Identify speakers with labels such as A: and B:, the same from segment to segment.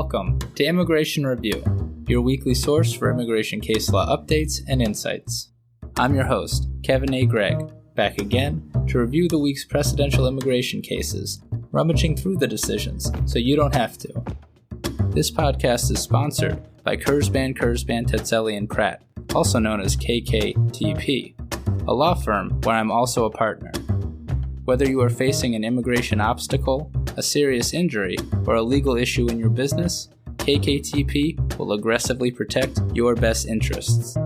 A: Welcome to Immigration Review, your weekly source for immigration case law updates and insights. I'm your host, Kevin A. Gregg, back again to review the week's presidential immigration cases, rummaging through the decisions so you don't have to. This podcast is sponsored by Kurzban, Tetzeli, and Pratt, also known as KKTP, a law firm where I'm also a partner. Whether you are facing an immigration obstacle, a serious injury, or a legal issue in your business, KKTP will aggressively protect your best interests.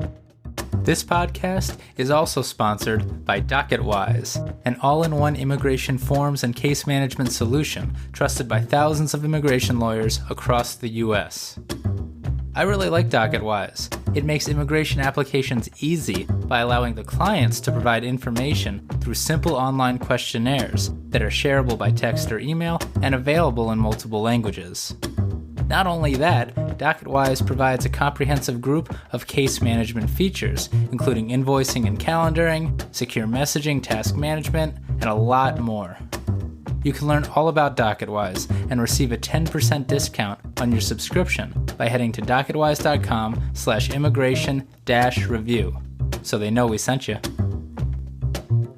A: This podcast is also sponsored by DocketWise, an all-in-one immigration forms and case management solution trusted by thousands of immigration lawyers across the U.S. I really like DocketWise. It makes immigration applications easy by allowing the clients to provide information through simple online questionnaires that are shareable by text or email and available in multiple languages. Not only that, DocketWise provides a comprehensive group of case management features, including invoicing and calendaring, secure messaging, task management, and a lot more. You can learn all about DocketWise and receive a 10% discount on your subscription by heading to docketwise.com/immigration-review, so they know we sent you.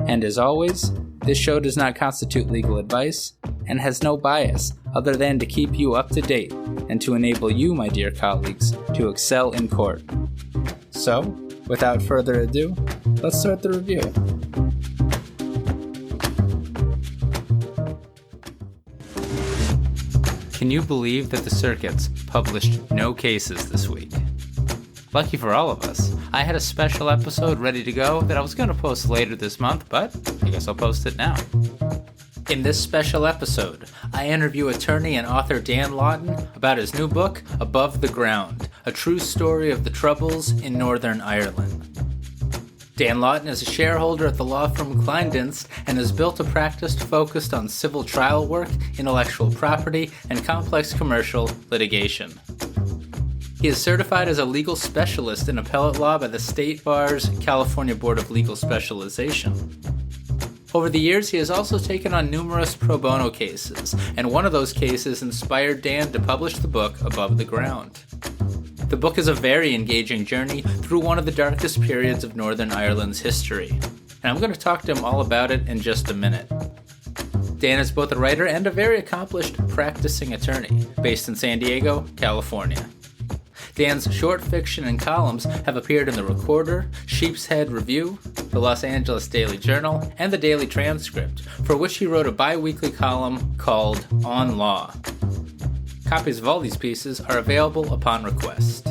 A: And as always, this show does not constitute legal advice and has no bias other than to keep you up to date and to enable you, my dear colleagues, to excel in court. So, without further ado, let's start the review. Can you believe that the circuits published no cases this week? Lucky for all of us, I had a special episode ready to go that I was going to post later this month, but I guess I'll post it now. In this special episode, I interview attorney and author Dan Lawton about his new book, Above the Ground, a true story of the Troubles in Northern Ireland. Dan Lawton is a shareholder at the law firm Kleindienst and has built a practice focused on civil trial work, intellectual property, and complex commercial litigation. He is certified as a legal specialist in appellate law by the State Bar's California Board of Legal Specialization. Over the years, he has also taken on numerous pro bono cases, and one of those cases inspired Dan to publish the book Above the Ground. The book is a very engaging journey through one of the darkest periods of Northern Ireland's history, and I'm going to talk to him all about it in just a minute. Dan is both a writer and a very accomplished practicing attorney based in San Diego, California. Dan's short fiction and columns have appeared in The Recorder, Sheep's Head Review, the Los Angeles Daily Journal, and the Daily Transcript, for which he wrote a bi-weekly column called On Law. Copies of all these pieces are available upon request.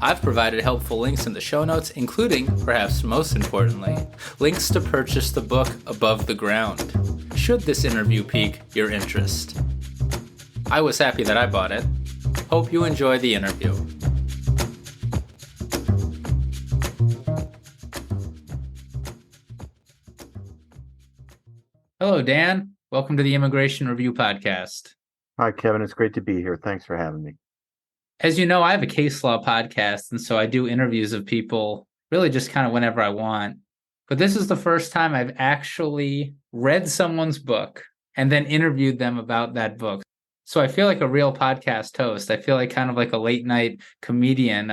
A: I've provided helpful links in the show notes, including, perhaps most importantly, links to purchase the book Above the Ground, should this interview pique your interest. I was happy that I bought it. Hope you enjoy the interview. Hello, Dan. Welcome to the Immigration Review Podcast.
B: Hi, Kevin. It's great to be here. Thanks for having me.
A: As you know, I have a case law podcast, and so I do interviews of people really just kind of whenever I want. But this is the first time I've actually read someone's book and then interviewed them about that book. So I feel like a real podcast host. I feel like kind of like a late night comedian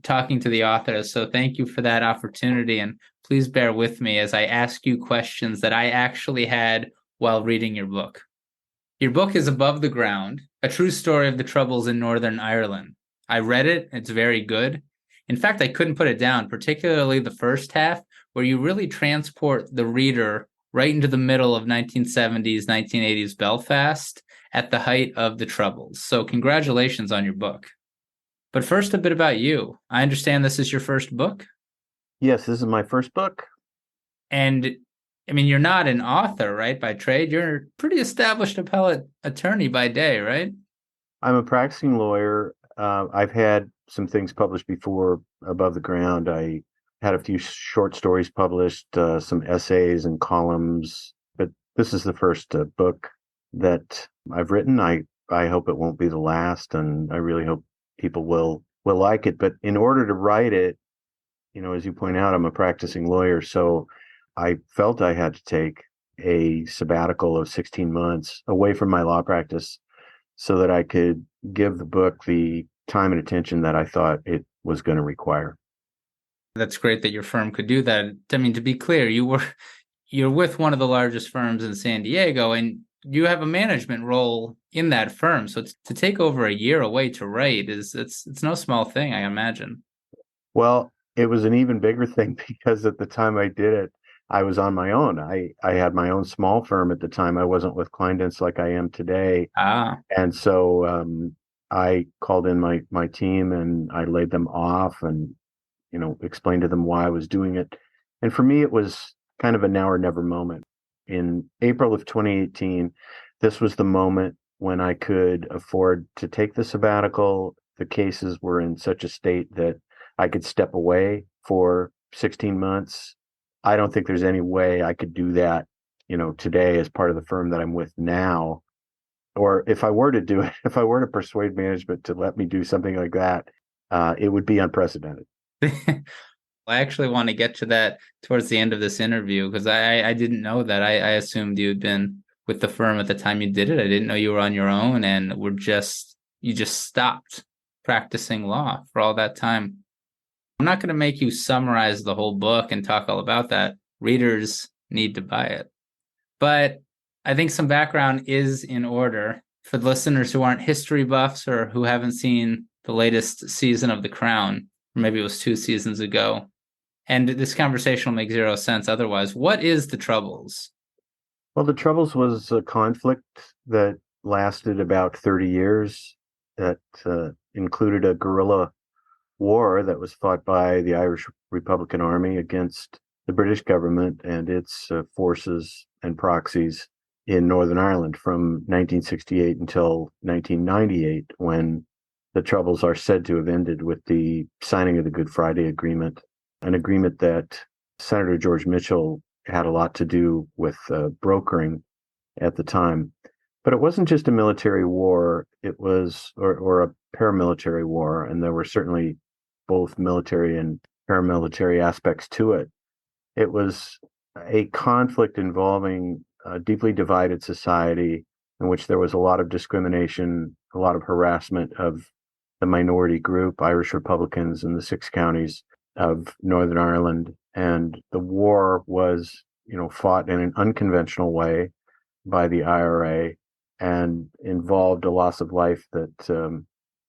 A: talking to the authors. So thank you for that opportunity. And please bear with me as I ask you questions that I actually had while reading your book. Your book is Above the Ground, a true story of the Troubles in Northern Ireland. I read it. It's very good. In fact, I couldn't put it down, particularly the first half, where you really transport the reader right into the middle of 1970s, 1980s Belfast at the height of the Troubles. So congratulations on your book. But first, a bit about you. I understand this is your first book?
B: Yes, this is my first book.
A: And I mean, you're not an author, right, by trade? You're a pretty established appellate attorney by day, right?
B: I'm a practicing lawyer. I've had some things published before Above the Ground. I had a few short stories published, some essays and columns, but this is the first book that I've written. I hope it won't be the last, and I really hope people will like it. But in order to write it, as you point out, I'm a practicing lawyer, so I felt I had to take a sabbatical of 16 months away from my law practice so that I could give the book the time and attention that I thought it was going to require.
A: That's great that your firm could do that. I mean, to be clear, you're with one of the largest firms in San Diego, and you have a management role in that firm. So to take over a year away to write it's no small thing, I imagine.
B: Well, it was an even bigger thing because at the time I did it, I was on my own. I had my own small firm at the time. I wasn't with Kleindance like I am today.
A: Ah,
B: And so I called in my team and I laid them off and, explained to them why I was doing it. And for me, it was kind of a now or never moment. In April of 2018, this was the moment when I could afford to take the sabbatical. The cases were in such a state that I could step away for 16 months. I don't think there's any way I could do that, today as part of the firm that I'm with now. Or if I were to do it, if I were to persuade management to let me do something like that, it would be unprecedented.
A: I actually want to get to that towards the end of this interview because I didn't know that. I assumed you had been with the firm at the time you did it. I didn't know you were on your own and you just stopped practicing law for all that time. I'm not going to make you summarize the whole book and talk all about that. Readers need to buy it. But I think some background is in order for the listeners who aren't history buffs or who haven't seen the latest season of The Crown, or maybe it was 2 seasons ago. And this conversation will make zero sense otherwise. What is the Troubles?
B: Well, the Troubles was a conflict that lasted about 30 years that included a guerrilla war that was fought by the Irish Republican Army against the British government and its forces and proxies in Northern Ireland from 1968 until 1998, when the Troubles are said to have ended with the signing of the Good Friday Agreement, an agreement that Senator George Mitchell had a lot to do with brokering at the time. But it wasn't just a military war, it was, or a paramilitary war, and there were certainly both military and paramilitary aspects to it. It was a conflict involving a deeply divided society in which there was a lot of discrimination, a lot of harassment of the minority group, Irish Republicans in the 6 counties of Northern Ireland. And the war was, fought in an unconventional way by the IRA and involved a loss of life that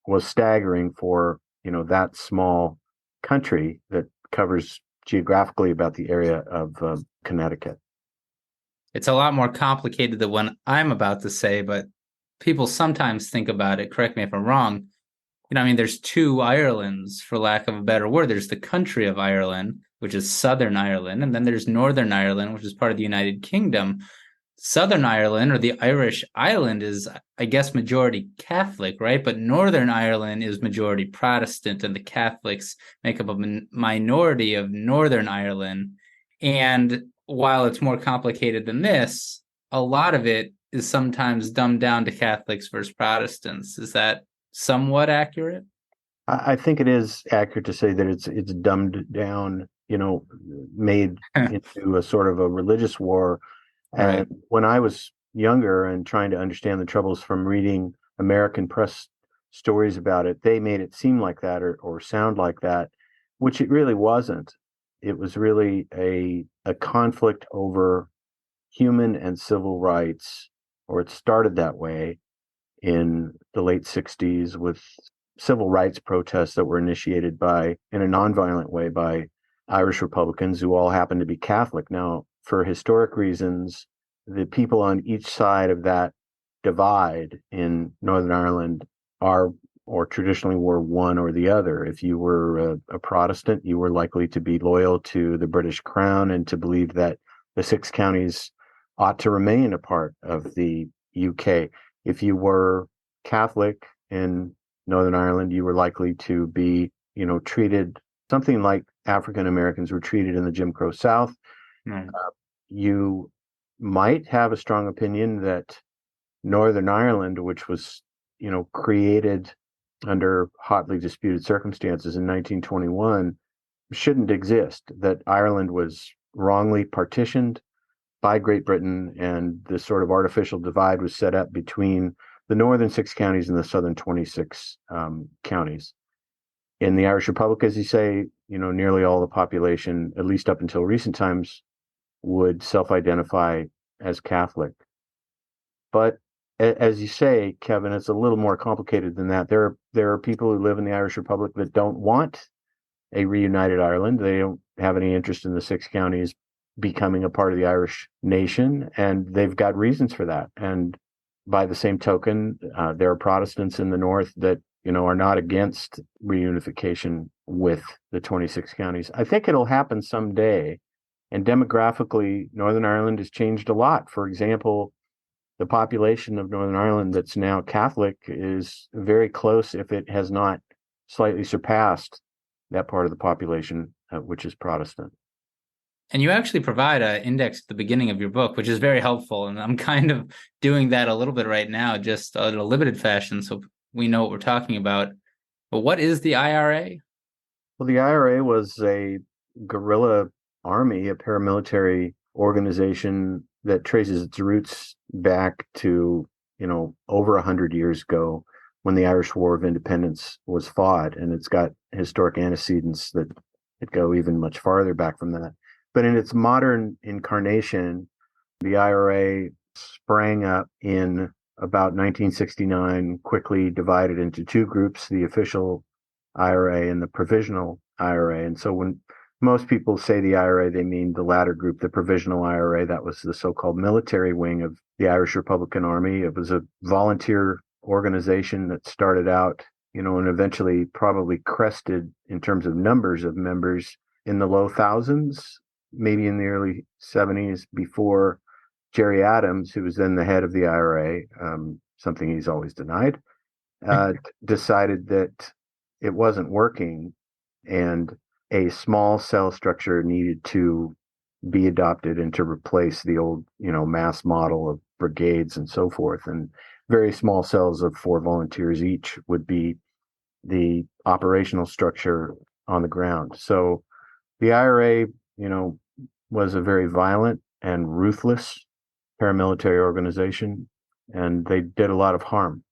B: was staggering for, that small country that covers geographically about the area of Connecticut.
A: It's a lot more complicated than what I'm about to say, but people sometimes think about it. Correct me if I'm wrong. There's 2 Irelands, for lack of a better word. There's the country of Ireland, which is Southern Ireland, and then there's Northern Ireland, which is part of the United Kingdom. Southern Ireland, or the Irish island, is, I guess, majority Catholic, right? But Northern Ireland is majority Protestant, and the Catholics make up a minority of Northern Ireland. And while it's more complicated than this, a lot of it is sometimes dumbed down to Catholics versus Protestants. Is that somewhat accurate?
B: I think it is accurate to say that it's dumbed down, made into a sort of a religious war.
A: Right.
B: And when I was younger and trying to understand the Troubles from reading American press stories about it, they made it seem like that or sound like that, which it really wasn't. It was really a conflict over human and civil rights, or it started that way in the late 60s with civil rights protests that were initiated in a nonviolent way by Irish Republicans who all happened to be Catholic. Now, for historic reasons, the people on each side of that divide in Northern Ireland are, or traditionally were, one or the other. If you were a Protestant, you were likely to be loyal to the British Crown and to believe that the 6 counties ought to remain a part of the UK. If you were Catholic in Northern Ireland, you were likely to be, treated something like African Americans were treated in the Jim Crow South.
A: Mm.
B: You might have a strong opinion that Northern Ireland, which was, created under hotly disputed circumstances in 1921, shouldn't exist, that Ireland was wrongly partitioned by Great Britain, and this sort of artificial divide was set up between the northern 6 counties and the southern 26 counties. In the Irish Republic, as you say, nearly all the population, at least up until recent times, would self-identify as Catholic. But as you say, Kevin, it's a little more complicated than that. There are people who live in the Irish Republic that don't want a reunited Ireland. They don't have any interest in the 6 counties becoming a part of the Irish nation, and they've got reasons for that. And by the same token, there are Protestants in the north that are not against reunification with the 26 counties. I think it'll happen someday. And demographically, Northern Ireland has changed a lot. For example, the population of Northern Ireland that's now Catholic is very close, if it has not slightly surpassed that part of the population, which is Protestant.
A: And you actually provide an index at the beginning of your book, which is very helpful. And I'm kind of doing that a little bit right now, just in a limited fashion, so we know what we're talking about. But what is the IRA?
B: Well, the IRA was a guerrilla army, a paramilitary organization that traces its roots back to, over 100 years ago when the Irish War of Independence was fought. And it's got historic antecedents that go even much farther back from that. But in its modern incarnation, the IRA sprang up in about 1969, quickly divided into two groups, the official IRA and the provisional IRA. And so when most people say the IRA, they mean the latter group, the provisional IRA. That was the so-called military wing of the Irish Republican Army. It was a volunteer organization that started out, and eventually probably crested in terms of numbers of members in the low thousands, maybe in the early 70s, before Gerry Adams, who was then the head of the IRA, something he's always denied, decided that it wasn't working and a small cell structure needed to be adopted and to replace the old, mass model of brigades and so forth. And very small cells of 4 volunteers each would be the operational structure on the ground. So the IRA, was a very violent and ruthless paramilitary organization, and they did a lot of harm.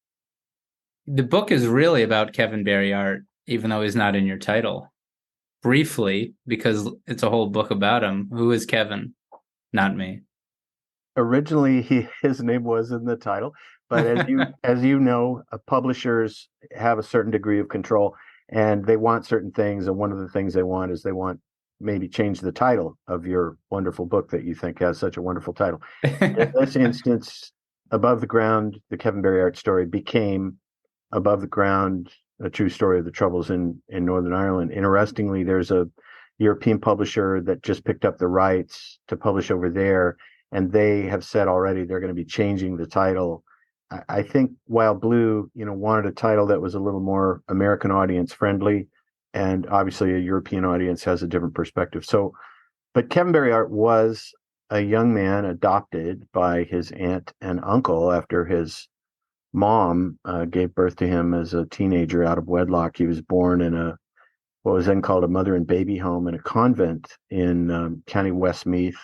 A: The book is really about Kevin Berryart, even though he's not in your title. Briefly, because it's a whole book about him. Who is Kevin? Not me.
B: Originally, his name was in the title, but as you know, publishers have a certain degree of control, and they want certain things. And one of the things they want is they want maybe change the title of your wonderful book that you think has such a wonderful title. In this instance, Above the Ground, the Kevin Berryart story became Above the Ground, a true story of the troubles in Northern Ireland. Interestingly, there's a European publisher that just picked up the rights to publish over there, and they have said already they're going to be changing the title. I think Wild Blue, wanted a title that was a little more American audience friendly, and obviously a European audience has a different perspective. So, but Kevin Berryart was a young man adopted by his aunt and uncle after his mom gave birth to him as a teenager out of wedlock. He was born in what was then called a mother and baby home in a convent in County Westmeath.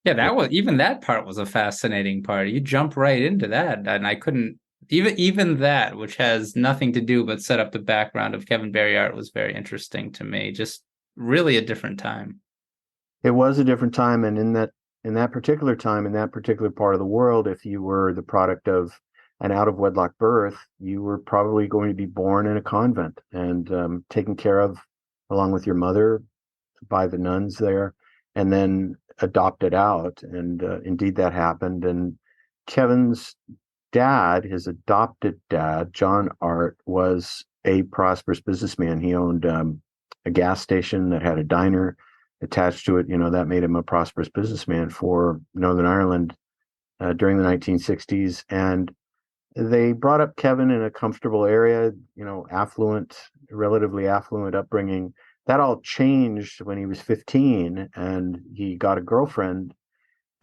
A: Yeah, that part was a fascinating part. You jump right into that, and I couldn't even that, which has nothing to do but set up the background of Kevin Berryart, was very interesting to me. Just really a different time.
B: It was a different time, and in that particular time, in that particular part of the world, if you were the product of an out of wedlock birth, you were probably going to be born in a convent and taken care of along with your mother by the nuns there, and then adopted out. And indeed that happened. And Kevin's dad, his adopted dad, John Art, was a prosperous businessman. He owned a gas station that had a diner attached to it. That made him a prosperous businessman for Northern Ireland during the 1960s. And they brought up Kevin in a comfortable area, relatively affluent upbringing. That all changed when he was 15, and he got a girlfriend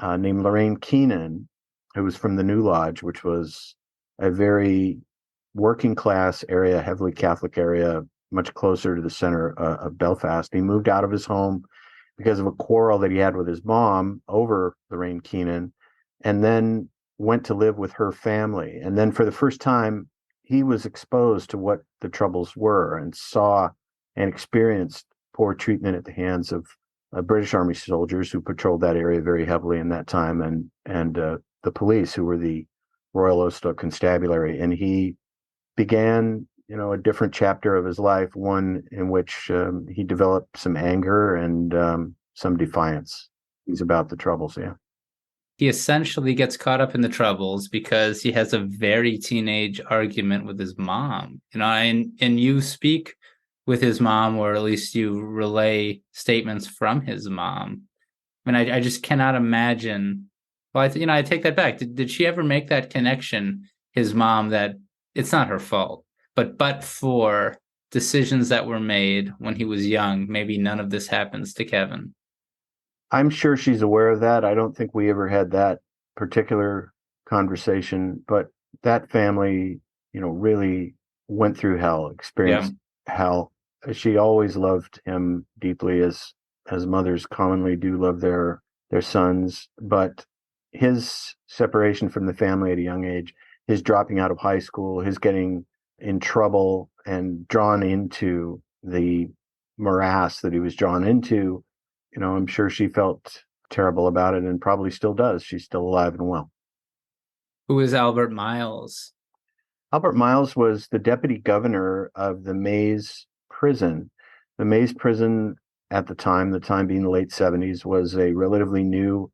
B: named Lorraine Keenan, who was from the New Lodge, which was a very working class area, heavily Catholic area, much closer to the center of Belfast. He moved out of his home because of a quarrel that he had with his mom over Lorraine Keenan. And then went to live with her family. And then for the first time, he was exposed to what the troubles were and saw and experienced poor treatment at the hands of British Army soldiers who patrolled that area very heavily in that time, and the police, who were the Royal Ulster Constabulary. And he began, a different chapter of his life, one in which he developed some anger and some defiance. He's about the troubles, yeah.
A: He essentially gets caught up in the troubles because he has a very teenage argument with his mom. And you speak with his mom, or at least you relay statements from his mom. I mean, I just cannot imagine. Well, I take that back. Did she ever make that connection, his mom, that it's not her fault, but for decisions that were made when he was young, maybe none of this happens to Kevin?
B: I'm sure she's aware of that. I don't think we ever had that particular conversation, but that family, really went through hell, experienced hell. She always loved him deeply, as mothers commonly do love their sons. But his separation from the family at a young age, his dropping out of high school, his getting in trouble and drawn into the morass that he was drawn into, I'm sure she felt terrible about it and probably still does. She's still alive and well.
A: Who is Albert Miles?
B: Albert Miles was the deputy governor of the Maze prison. The Maze prison at the time being the late 70s, was a relatively new,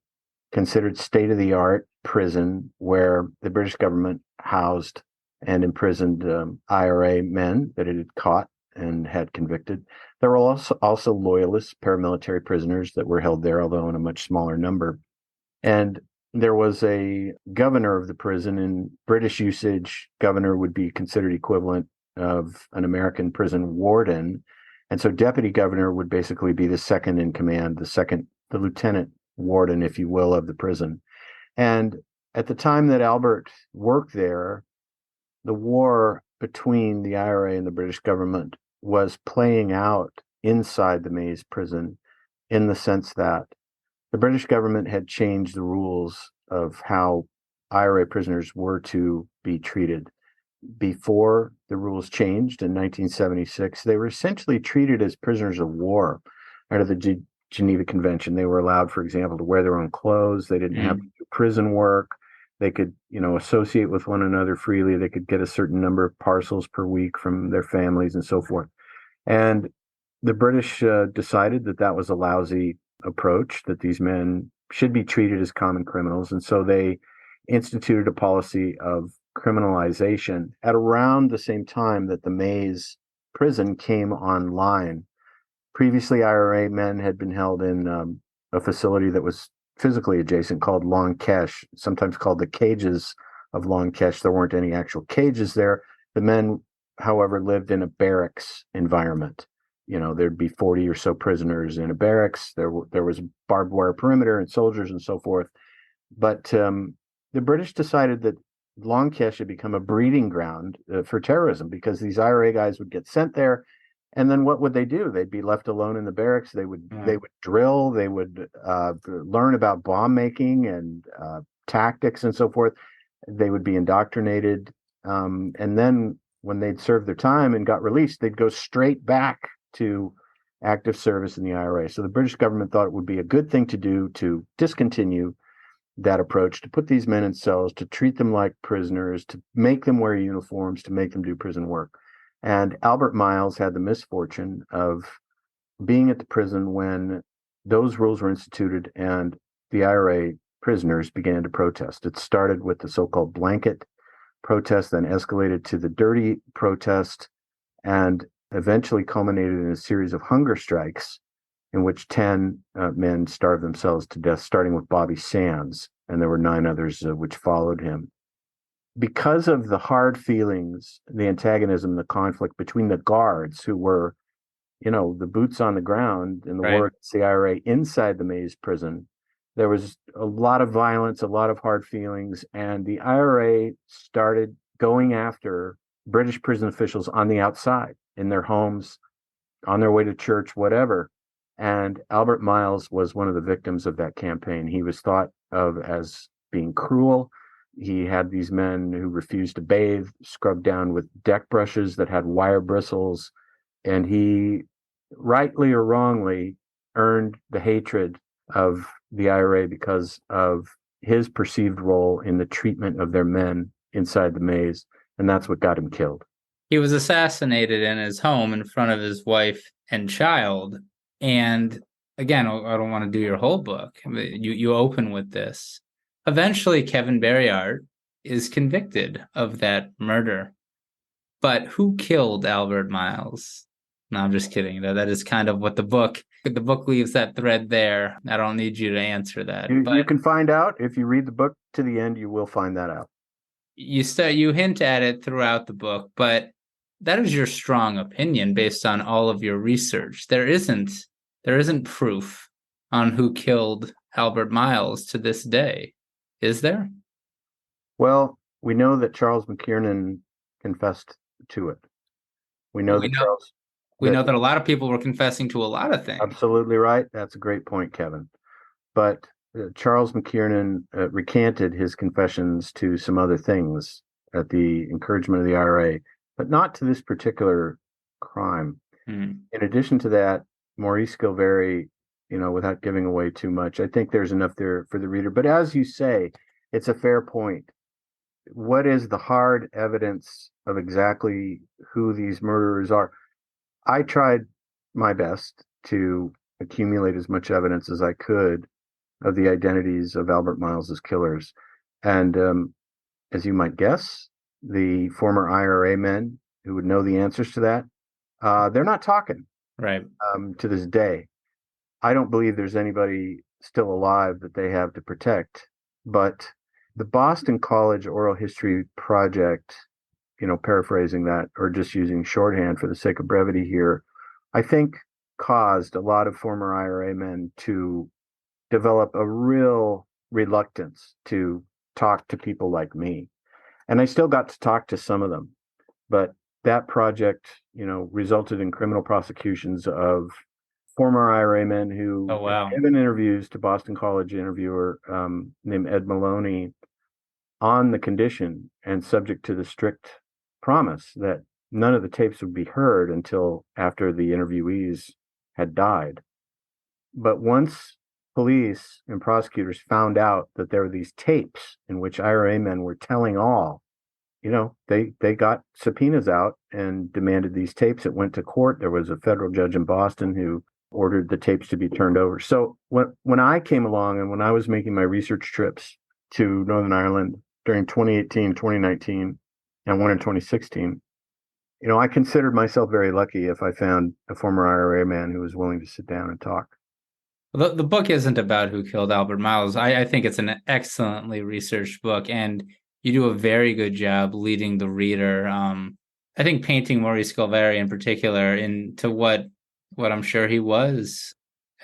B: considered state-of-the-art prison where the British government housed and imprisoned IRA men that it had caught and had convicted. There were also loyalist paramilitary prisoners that were held there, although in a much smaller number. And there was a governor of the prison. In British usage, governor would be considered equivalent of an American prison warden. And so deputy governor would basically be the second in command, the lieutenant warden, if you will, of the prison. And at the time that Albert worked there, the war between the IRA and the British government was playing out inside the Maze prison, in the sense that the British government had changed the rules of how IRA prisoners were to be treated. Before the rules changed in 1976, they were essentially treated as prisoners of war under the Geneva Convention. They were allowed, for example, to wear their own clothes. They didn't have to do prison work. They could, associate with one another freely. They could get a certain number of parcels per week from their families and so forth. And the British decided that that was a lousy approach, that these men should be treated as common criminals. And so they instituted a policy of criminalization at around the same time that the Maze prison came online. Previously, IRA men had been held in a facility that was physically adjacent called Long Kesh, sometimes called the cages of Long Kesh. There weren't any actual cages there. The men, however, lived in a barracks environment. There'd be 40 or so prisoners in a barracks. There was a barbed wire perimeter and soldiers and so forth. But the British decided that Long Kesh had become a breeding ground for terrorism, because these IRA guys would get sent there. And then what would they do? They'd be left alone in the barracks. They would drill. They would learn about bomb making and tactics and so forth. They would be indoctrinated. And then when they'd served their time and got released, they'd go straight back to active service in the IRA. So the British government thought it would be a good thing to do to discontinue that approach, to put these men in cells, to treat them like prisoners, to make them wear uniforms, to make them do prison work. And Albert Miles had the misfortune of being at the prison when those rules were instituted and the IRA prisoners began to protest. It started with the so-called blanket protest, then escalated to the dirty protest, and eventually culminated in a series of hunger strikes in which 10 men starved themselves to death, starting with Bobby Sands, and there were 9 others which followed him. Because of the hard feelings, the antagonism, the conflict between the guards, who were, the boots on the ground in the war against the IRA inside the Maze prison, there was a lot of violence, a lot of hard feelings, and the IRA started going after British prison officials on the outside, in their homes, on their way to church, whatever. And Albert Miles was one of the victims of that campaign. He was thought of as being cruel, He had these men who refused to bathe, scrubbed down with deck brushes that had wire bristles, and he, rightly or wrongly, earned the hatred of the IRA because of his perceived role in the treatment of their men inside the maze, and that's what got him killed.
A: He was assassinated in his home in front of his wife and child. And again, I don't want to do your whole book. You open with this. Eventually, Kevin Berryard is convicted of that murder. But who killed Albert Miles? No, I'm just kidding. That is kind of what the book leaves that thread there. I don't need you to answer that.
B: You can find out if you read the book to the end. You will find that out.
A: You hint at it throughout the book, but that is your strong opinion based on all of your research. There isn't proof on who killed Albert Miles to this day, is there?
B: Well, we know that Charles McKiernan confessed to it. We know that
A: a lot of people were confessing to a lot of things.
B: Absolutely right. That's a great point, Kevin. But Charles McKiernan recanted his confessions to some other things at the encouragement of the IRA, but not to this particular crime. In addition to that, Maurice Gilvary, without giving away too much, I think there's enough there for the reader. But as you say, it's a fair point. What is the hard evidence of exactly who these murderers are? I tried my best to accumulate as much evidence as I could of the identities of Albert Miles's killers. And as you might guess, the former IRA men who would know the answers to that, they're not talking
A: right
B: to this day. I don't believe there's anybody still alive that they have to protect. But the Boston College Oral History Project, paraphrasing that or just using shorthand for the sake of brevity here, I think caused a lot of former IRA men to develop a real reluctance to talk to people like me. And I still got to talk to some of them. But that project, resulted in criminal prosecutions of former IRA men who
A: wow.
B: have given interviews to Boston College interviewer named Ed Maloney on the condition and subject to the strict promise that none of the tapes would be heard until after the interviewees had died. But once police and prosecutors found out that there were these tapes in which IRA men were telling all, they got subpoenas out and demanded these tapes. It went to court. There was a federal judge in Boston who ordered the tapes to be turned over. So when I came along and when I was making my research trips to Northern Ireland during 2018, 2019, and one in 2016, I considered myself very lucky if I found a former IRA man who was willing to sit down and talk.
A: The book isn't about who killed Albert Miles. I think it's an excellently researched book, and you do a very good job leading the reader. I think painting Maurice Gilvary in particular into what I'm sure he was.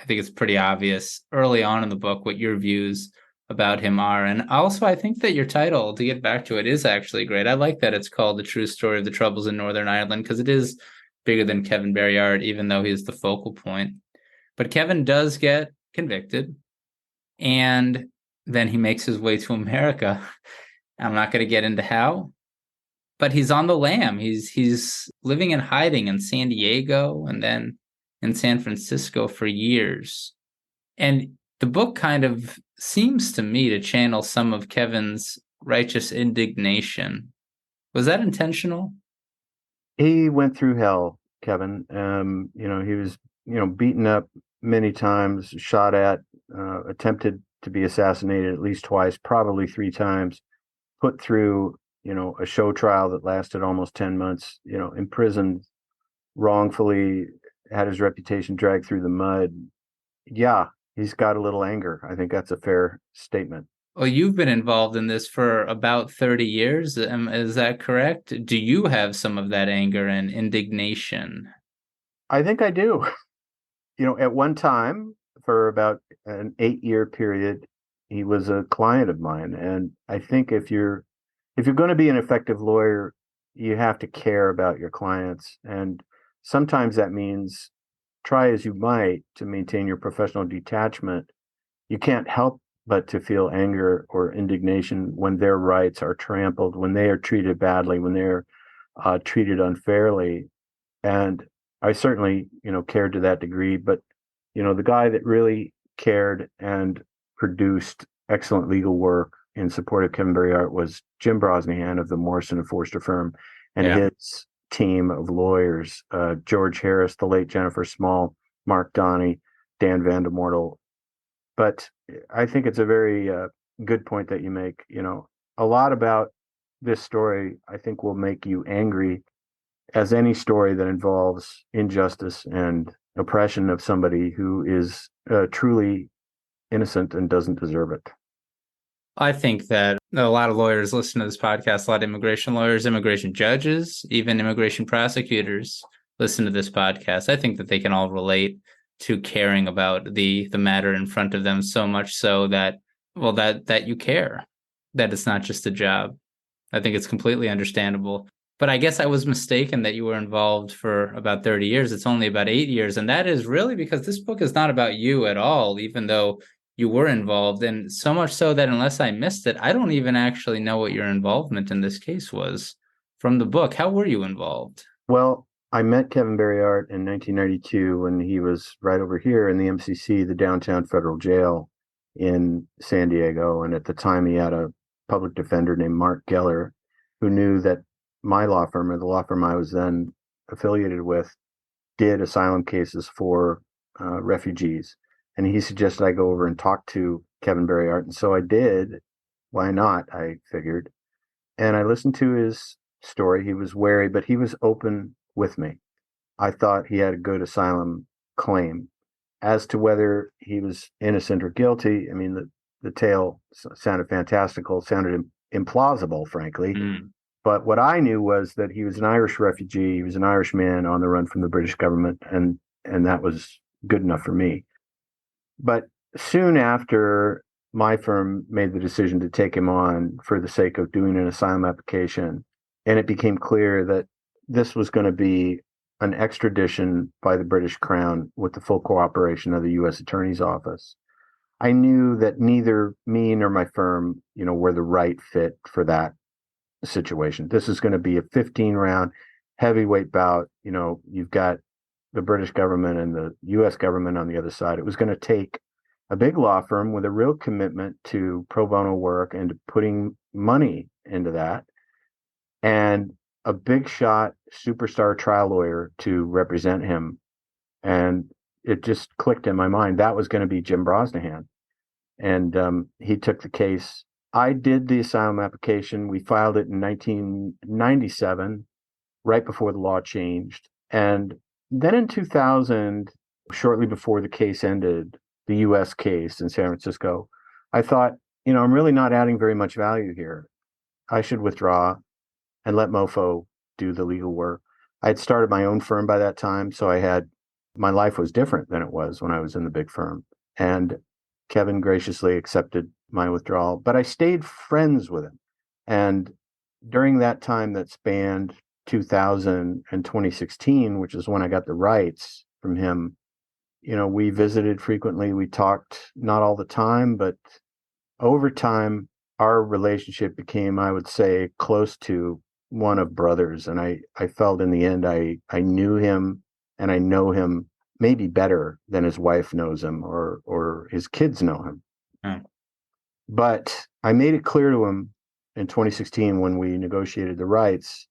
A: I think it's pretty obvious early on in the book what your views about him are. And also, I think that your title, to get back to it, is actually great. I like that it's called The True Story of the Troubles in Northern Ireland, because it is bigger than Kevin Berryard, even though he's the focal point. But Kevin does get convicted, and then he makes his way to America. I'm not going to get into how, but he's on the lam. He's living in hiding in San Diego and then in San Francisco for years. And the book kind of seems to me to channel some of Kevin's righteous indignation. Was that intentional?
B: He went through hell, Kevin. He was, beaten up many times, shot at, attempted to be assassinated at least twice, probably 3 times, put through, a show trial that lasted almost 10 months, imprisoned wrongfully, had his reputation dragged through the mud. Yeah, he's got a little anger. I think that's a fair statement.
A: Well, you've been involved in this for about 30 years. Is that correct? Do you have some of that anger and indignation?
B: I think I do. At one time, for about an 8-year period, he was a client of mine. And I think if you're going to be an effective lawyer, you have to care about your clients. And sometimes that means, try as you might to maintain your professional detachment, you can't help but to feel anger or indignation when their rights are trampled, when they are treated badly, when they're treated unfairly. And I certainly, cared to that degree. But, the guy that really cared and produced excellent legal work in support of Kevin Berryart was Jim Brosnahan of the Morrison and Forster firm, and his team of lawyers, George Harris, the late Jennifer Small, Mark Donnie, Dan Vandemortel. But I think it's a very good point that you make. A lot about this story, I think, will make you angry, as any story that involves injustice and oppression of somebody who is truly innocent and doesn't deserve it.
A: I think that a lot of lawyers listen to this podcast, a lot of immigration lawyers, immigration judges, even immigration prosecutors listen to this podcast. I think that they can all relate to caring about the matter in front of them, so much so that you care, that it's not just a job. I think it's completely understandable. But I guess I was mistaken that you were involved for about 30 years. It's only about 8 years. And that is really because this book is not about you at all, even though you were involved. And so much so that unless I missed it, I don't even actually know what your involvement in this case was from the book. How were you involved?
B: Well, I met Kevin Berryart in 1992 when he was right over here in the MCC, the downtown federal jail in San Diego. And at the time, he had a public defender named Mark Geller, who knew that my law firm, or the law firm I was then affiliated with, did asylum cases for refugees. And he suggested I go over and talk to Kevin Berryart. And so I did. Why not? I figured. And I listened to his story. He was wary, but he was open with me. I thought he had a good asylum claim. As to whether he was innocent or guilty, I mean, the tale sounded fantastical, sounded implausible, frankly. But what I knew was that he was an Irish refugee. He was an Irish man on the run from the British government, and that was good enough for me. But soon after, my firm made the decision to take him on for the sake of doing an asylum application, and it became clear that this was going to be an extradition by the British Crown with the full cooperation of the U.S. Attorney's Office. I knew that neither me nor my firm, were the right fit for that situation. This is going to be a 15-round heavyweight bout. You've got the British government and the U.S. government on the other side. It was going to take a big law firm with a real commitment to pro bono work and to putting money into that, and a big shot superstar trial lawyer to represent him. And it just clicked in my mind. That was going to be Jim Brosnahan. And he took the case. I did the asylum application. We filed it in 1997, right before the law changed. And then in 2000, shortly before the case ended, the U.S. case in San Francisco, I thought, I'm really not adding very much value here. I should withdraw and let MoFo do the legal work. I had started my own firm by that time, so my life was different than it was when I was in the big firm. And Kevin graciously accepted my withdrawal, but I stayed friends with him. And during that time that spanned 2000 and 2016, which is when I got the rights from him, we visited frequently. We talked, not all the time, but over time, our relationship became, I would say, close to one of brothers. And I felt in the end, I knew him, and I know him maybe better than his wife knows him or his kids know him. But I made it clear to him in 2016 when we negotiated the rights.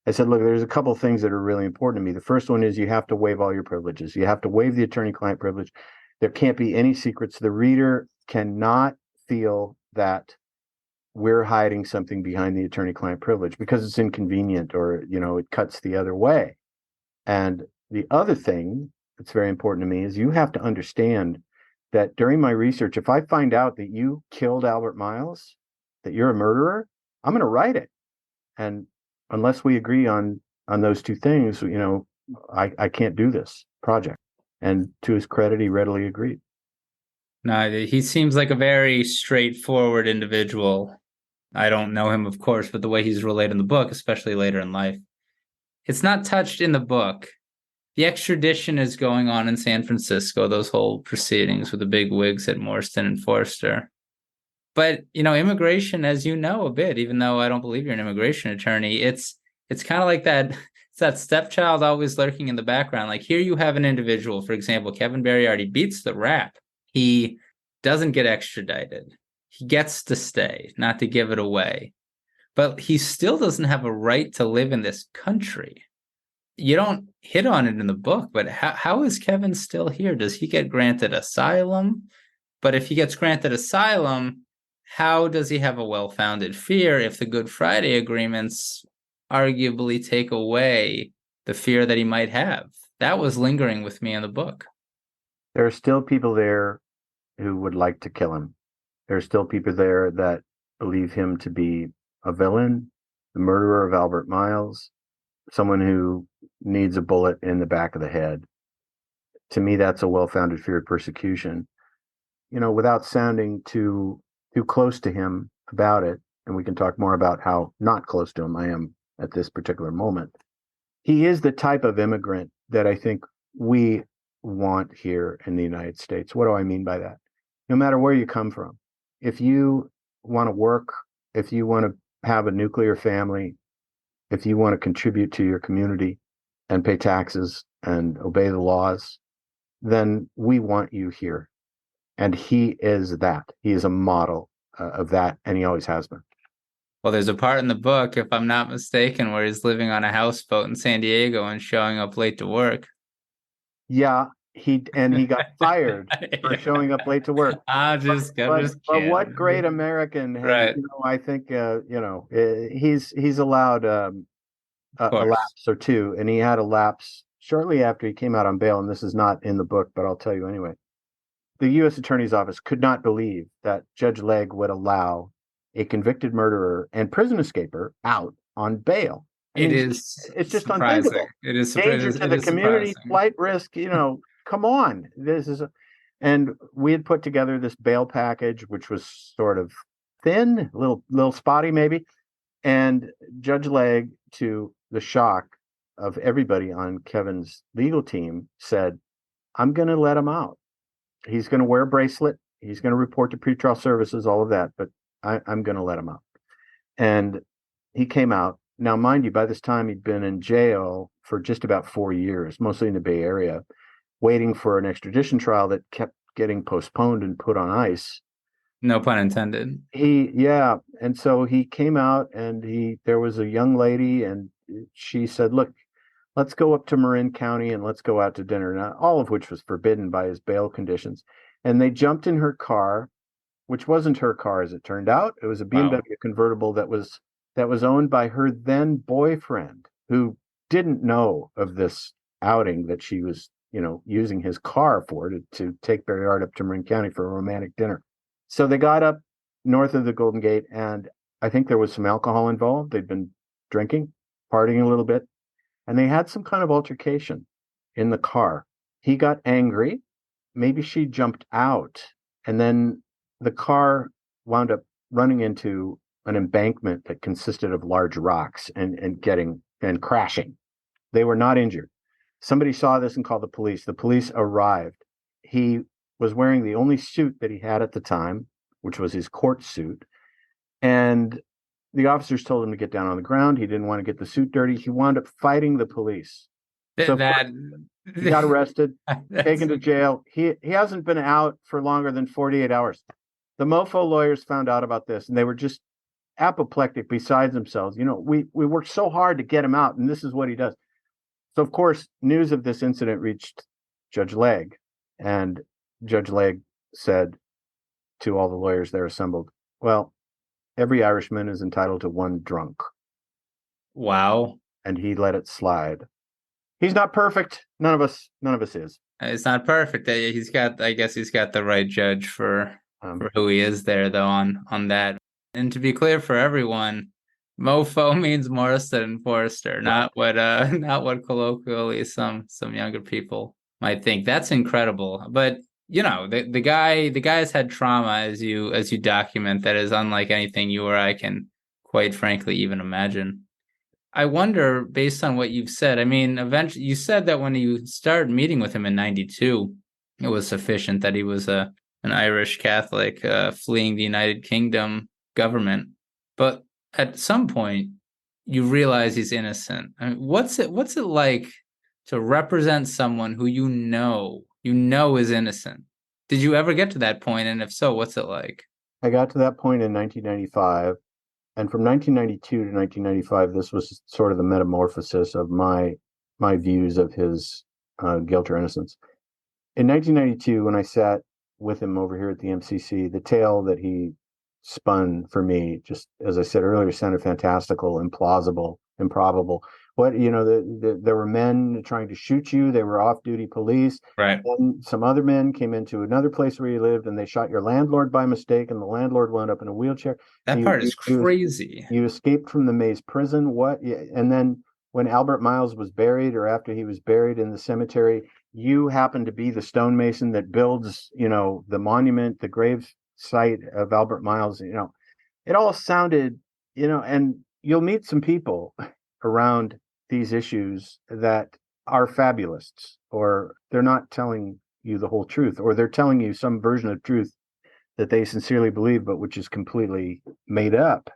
B: I said, look, there's a couple of things that are really important to me. The first one is you have to waive all your privileges. You have to waive the attorney-client privilege. There can't be any secrets. The reader cannot feel that we're hiding something behind the attorney-client privilege because it's inconvenient or, it cuts the other way. And the other thing that's very important to me is you have to understand that during my research, if I find out that you killed Albert Miles, that you're a murderer, I'm going to write it. And unless we agree on those two things, I can't do this project. And to his credit, he readily agreed.
A: No, he seems like a very straightforward individual. I don't know him, of course, but the way he's relayed in the book, especially later in life, it's not touched in the book. The extradition is going on in San Francisco, those whole proceedings with the big wigs at Morrison and Forster. But, immigration, as you know a bit, even though I don't believe you're an immigration attorney, it's kind of like that. It's that stepchild always lurking in the background. Like here you have an individual, for example, Kevin Berryardi beats the rap. He doesn't get extradited. He gets to stay, not to give it away. But he still doesn't have a right to live in this country. You don't hit on it in the book, but how is Kevin still here? Does he get granted asylum? But if he gets granted asylum, how does he have a well-founded fear if the Good Friday agreements arguably take away the fear that he might have? That was lingering with me in the book.
B: There are still people there who would like to kill him. There are still people there that believe him to be a villain, the murderer of Albert Miles, someone who needs a bullet in the back of the head. To me, that's a well-founded fear of persecution. Without sounding too close to him about it, and we can talk more about how not close to him I am at this particular moment. He is the type of immigrant that I think we want here in the United States. What do I mean by that? No matter where you come from, if you want to work, if you want to have a nuclear family, if you want to contribute to your community and pay taxes and obey the laws, then we want you here. And he is that. He is a model of that, and he always has been.
A: Well, there's a part in the book, if I'm not mistaken, where he's living on a houseboat in San Diego and showing up late to work.
B: Yeah, he got fired for showing up late to work.
A: But
B: what great American has,
A: right.
B: I think, he's allowed a lapse or two, and he had a lapse shortly after he came out on bail, and this is not in the book, but I'll tell you anyway. The U.S. Attorney's Office could not believe that Judge Legg would allow a convicted murderer and prison escaper out on bail.
A: It's just
B: surprising. Unthinkable.
A: It is
B: danger to the community, flight risk. Come on. And we had put together this bail package, which was sort of thin, a little spotty maybe. And Judge Legg, to the shock of everybody on Kevin's legal team, said, "I'm going to let him out. He's going to wear a bracelet. He's going to report to pretrial services, all of that, but I'm going to let him out." And he came out. Now, mind you, by this time, he'd been in jail for just about 4 years, mostly in the Bay Area, waiting for an extradition trial that kept getting postponed and put on ice.
A: No pun intended.
B: And so he came out, and there was a young lady, and she said, "Look, let's go up to Marin County and let's go out to dinner," now, all of which was forbidden by his bail conditions. And they jumped in her car, which wasn't her car, as it turned out. It was a BMW convertible that was owned by her then boyfriend, who didn't know of this outing that she was, using his car for to take Berryard up to Marin County for a romantic dinner. So they got up north of the Golden Gate, and I think there was some alcohol involved. They'd been drinking, partying a little bit, and they had some kind of altercation in the car. He got angry. Maybe she jumped out, and then the car wound up running into an embankment that consisted of large rocks and crashing. They were not injured. Somebody saw this and called the police. The police arrived. He was wearing the only suit that he had at the time, which was his court suit. And the officers told him to get down on the ground. He didn't want to get the suit dirty. He wound up fighting the police. He got arrested, taken to jail. He hasn't been out for longer than 48 hours. The MoFo lawyers found out about this, and they were just apoplectic, besides themselves. We worked so hard to get him out, and this is what he does. So, of course, news of this incident reached Judge Legg, and Judge Legg said to all the lawyers there assembled, "Well, every Irishman is entitled to one drunk."
A: Wow.
B: And he let it slide. He's not perfect. None of us is.
A: It's not perfect. I guess he's got the right judge for who he is there, though, on that. And to be clear for everyone, MoFo means Morrison and Forrester, not what colloquially some younger people might think. That's incredible. But the guy's had trauma, as you document, that is unlike anything you or I can quite frankly even imagine. I wonder, based on what you've said, I mean, eventually you said that when you started meeting with him in 92, it was sufficient that he was a an Irish Catholic fleeing the United Kingdom government. But at some point, you realize he's innocent. I mean, what's it like to represent someone who you know is innocent? Did you ever get to that point? And if so, what's it like?
B: I got to that point in 1995, and from 1992 to 1995, this was sort of the metamorphosis of my views of his guilt or innocence. In 1992, when I sat with him over here at the MCC, the tale that he spun for me, just as I said earlier, sounded fantastical, implausible, improbable. There were men trying to shoot you. They were off-duty police.
A: Right.
B: And some other men came into another place where you lived, and they shot your landlord by mistake, and the landlord wound up in a wheelchair.
A: That part is crazy.
B: You escaped from the Maze prison. What? And then when Albert Miles was buried, or after he was buried in the cemetery, you happen to be the stonemason that builds, the monument, the grave site of Albert Miles. It all sounded, and you'll meet some people around these issues that are fabulists, or they're not telling you the whole truth, or they're telling you some version of truth that they sincerely believe, but which is completely made up.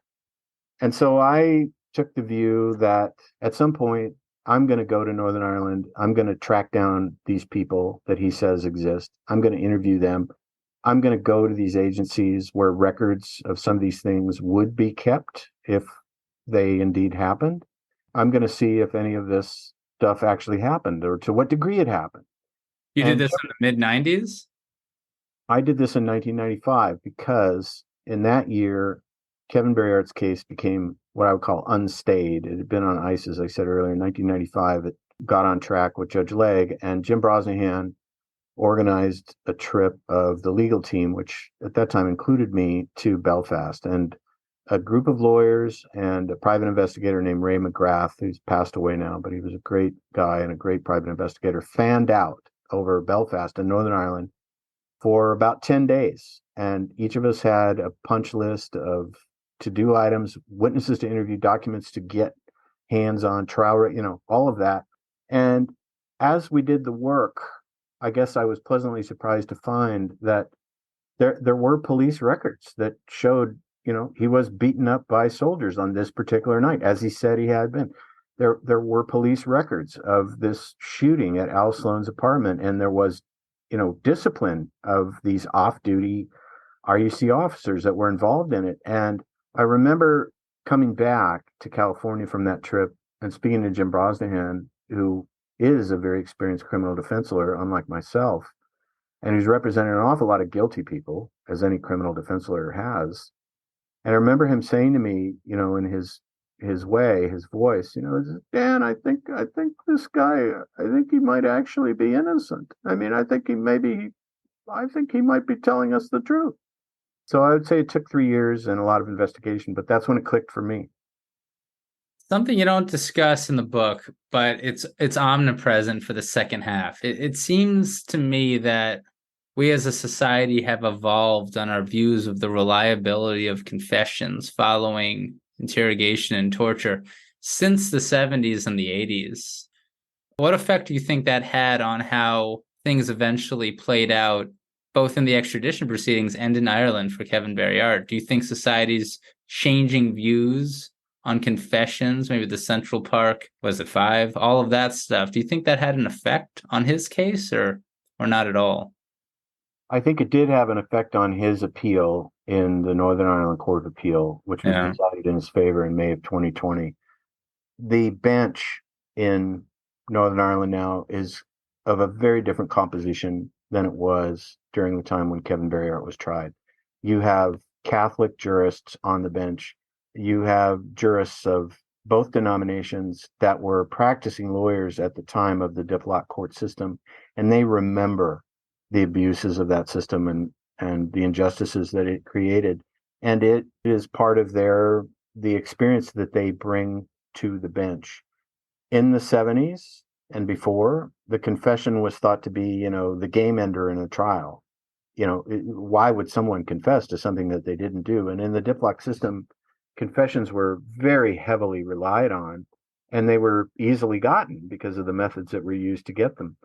B: And so I took the view that at some point, I'm going to go to Northern Ireland. I'm going to track down these people that he says exist. I'm going to interview them. I'm going to go to these agencies where records of some of these things would be kept if they indeed happened. I'm going to see if any of this stuff actually happened, or to what degree it happened.
A: You did this in the mid-90s?
B: I did this in 1995 because in that year, Kevin Berryart's case became what I would call unstayed. It had been on ice, as I said earlier. In 1995, it got on track with Judge Legge, and Jim Brosnahan organized a trip of the legal team, which at that time included me, to Belfast. And a group of lawyers and a private investigator named Ray McGrath, who's passed away now, but he was a great guy and a great private investigator, fanned out over Belfast and Northern Ireland for about 10 days. And each of us had a punch list of to-do items, witnesses to interview, documents to get hands on, trial, all of that. And as we did the work, I guess I was pleasantly surprised to find that there were police records that showed, he was beaten up by soldiers on this particular night, as he said he had been. There were police records of this shooting at Al Sloan's apartment, and there was, discipline of these off-duty RUC officers that were involved in it. And I remember coming back to California from that trip and speaking to Jim Brosnahan, who is a very experienced criminal defense lawyer, unlike myself, and who's represented an awful lot of guilty people, as any criminal defense lawyer has. And I remember him saying to me, in his way, his voice, Dan, I think this guy, I think he might actually be innocent. I mean, I think he might be telling us the truth. So I would say it took 3 years and a lot of investigation, but that's when it clicked for me.
A: Something you don't discuss in the book, but it's omnipresent for the second half. It seems to me that we as a society have evolved on our views of the reliability of confessions following interrogation and torture since the 70s and the 80s. What effect do you think that had on how things eventually played out, both in the extradition proceedings and in Ireland for Kevin Berryart? Do you think society's changing views on confessions, maybe the Central Park, was it 5, all of that stuff, do you think that had an effect on his case or not at all?
B: I think it did have an effect on his appeal in the Northern Ireland Court of Appeal, which was decided in his favor in May of 2020. The bench in Northern Ireland now is of a very different composition than it was during the time when Kevin Berryart was tried. You have Catholic jurists on the bench. You have jurists of both denominations that were practicing lawyers at the time of the Diplock court system, and they remember the abuses of that system and the injustices that it created. And it is part of the experience that they bring to the bench. In the 70s and before, the confession was thought to be, the game ender in a trial. Why would someone confess to something that they didn't do? And in the Diplock system, confessions were very heavily relied on, and they were easily gotten because of the methods that were used to get them.